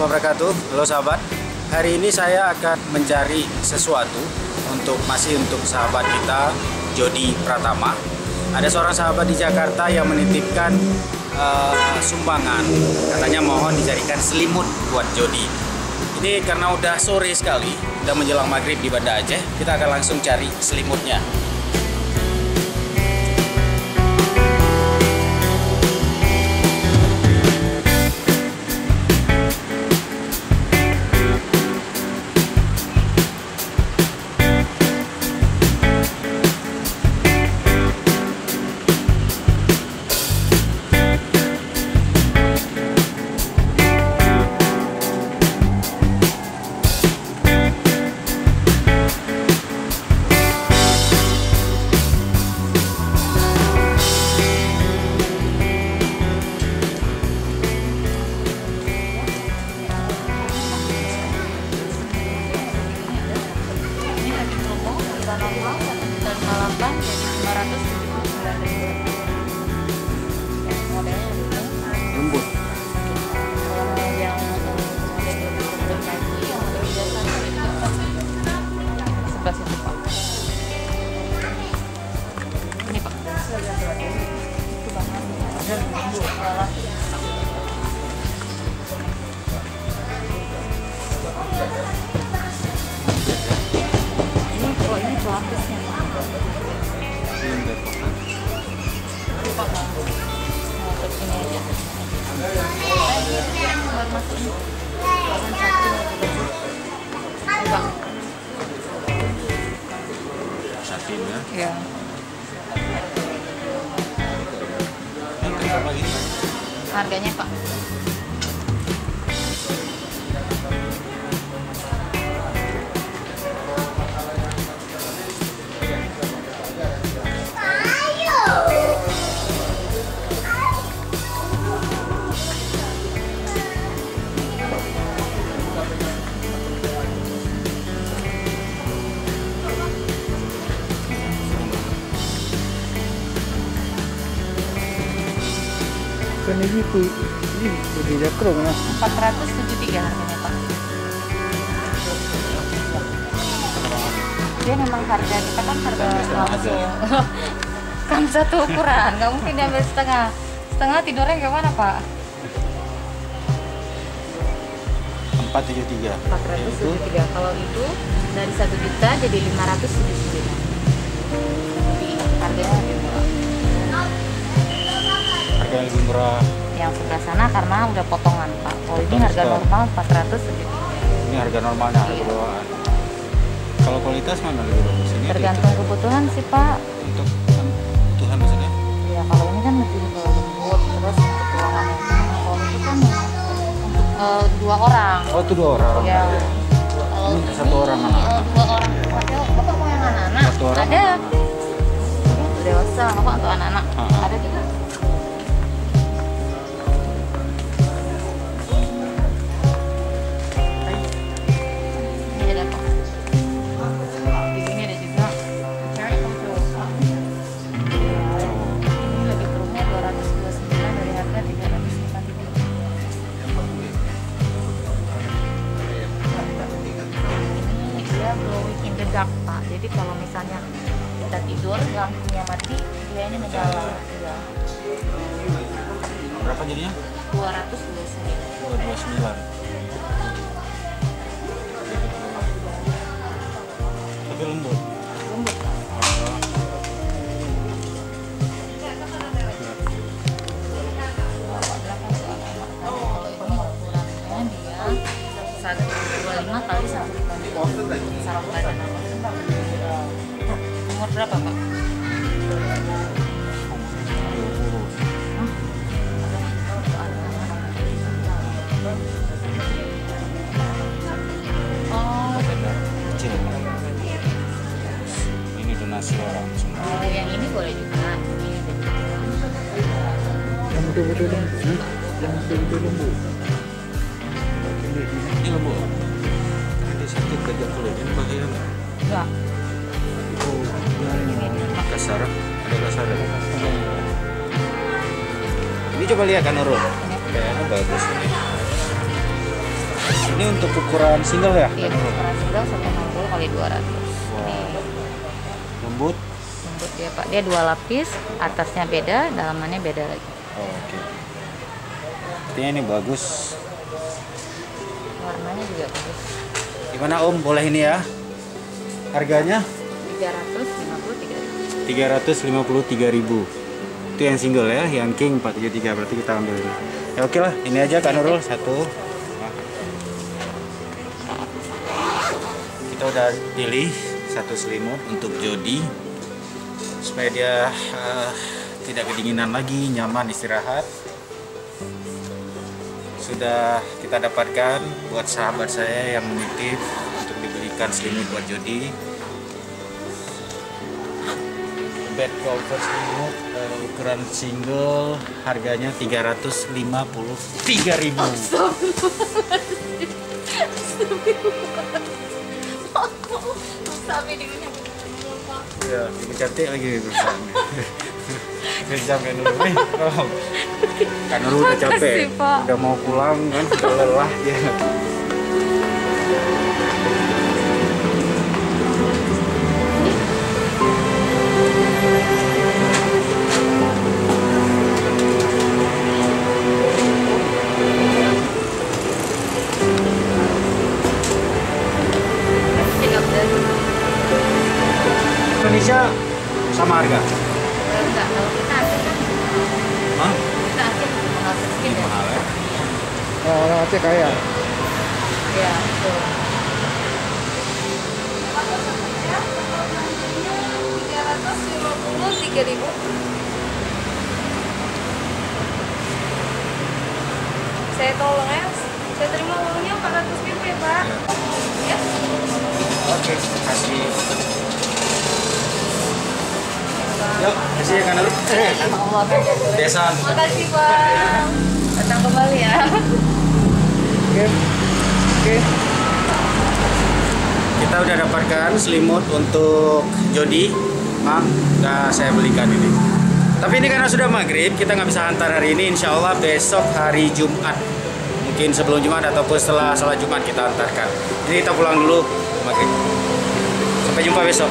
wabarakatuh. Halo sahabat. Hari ini saya akan mencari sesuatu untuk sahabat kita Jody Pratama. Ada seorang sahabat di Jakarta yang menitipkan sumbangan. Katanya mohon dicarikan selimut buat Jody. Ini karena udah sore sekali, udah menjelang maghrib di Banda Aceh, kita akan langsung cari selimutnya. Lembut. Sebelah situ Pak. Ini Pak. Itu banget. Ini pelapisnya Pak. Satinnya. Ya. Harganya Pak. Kan ini beda kerong lah. 473 harganya Pak. Dia memang harga kita kan harga langsung. Kan satu ukuran, nggak mungkin diambil setengah. Setengah tidurnya gimana Pak? 473. 473. Kalau itu dari 1 juta jadi 579. Jadi harganya lebih murah. Harga yang lebih murah. Yang sebelah sana karena udah potongan Pak. Kalau ini harga normal 473. Ini harga normalnya, harga bawaan. Kalau kualitas mana lebih bagus? Ini Tergantung kebutuhan sih Pak. untuk kebutuhan maksudnya. Ya kalau ini kan lebih lembut, terus untuk ruangan kalau itu kan untuk 2 orang. Oh, itu 2 orang. Ya. Kalau Ini 1 orang anak-anak. 2 orang. Bapak mau yang anak-anak? 1 orang. Ada. Untuk dewasa, Bapak untuk anak-anak. Ada juga. Ini ada Pak. Di sini ada juga. Cari komputer. Ini lebih turunnya 229 dari harga 353. Ini dia glowing in the dark Pak. Jadi kalau misalnya kita tidur lampunya mati, dia ini menyala. Ya. Berapa jadinya? 229. 229. Tapi lembut. Lembut Pak. Kalau ini ukurannya dia 125 kali 1 saraf badan. Umur berapa Pak? 20. Oh, Kecil. Ini donasi orang semua. yang ini boleh juga. Ini ada juga. Yang betul-betul lembut. Yang betul-betul lembut. Ini lembut. Nanti sakit kerja kulit ini bahaya nggak? Enggak. Oh, Ini Kasar, ada kasar. Ini coba lihat kan Nurul. Kayaknya bagus ini. Ini untuk ukuran single ya? Iya, ukuran single 160 kali 200. Lembut? Lembut ya Pak. Dia 2 lapis, atasnya beda, dalamannya beda lagi. Oh, oke. Artinya ini bagus. Warnanya juga bagus. Gimana Om? Boleh ini ya? Harganya? 353.000. 353.000. Itu yang single ya, yang king 473, berarti kita ambil ini. Ya oke lah, ini aja Kak Nurul satu. Kita udah pilih satu selimut untuk Jody supaya dia tidak kedinginan lagi, nyaman istirahat. Sudah kita dapatkan buat sahabat saya yang menitip untuk dibelikan selimut buat Jody. Bed cover selimut ukuran single, harganya 353.000. Sampai di dunia. Ya, ini cantik lagi perusahaannya. Kejam kan dulu nih. Oh. Kan dulu udah capek, Makasih, Pak. udah mau pulang kan, udah lelah dia. Indonesia sama harga? Enggak, kalau kita asli kan. Hah? Kita asli menghasil Ini skin ya. mahal ya? Orang Aceh kaya. Iya, betul. Saya tolong ya, saya terima uangnya 400.000 ya Pak. Ya. Oke, kasih. Yuk, kasih ya Kak Nurul. Sama Allah kan. Desa. Makasih Pak. Datang kembali ya. Oke. Oke. Kita udah dapatkan selimut untuk Jody. Udah saya belikan ini. Tapi ini karena sudah maghrib, kita nggak bisa hantar hari ini. Insya Allah besok hari Jumat. Mungkin sebelum Jumat ataupun setelah sholat Jumat kita hantarkan. Jadi kita pulang dulu maghrib. Sampai jumpa besok.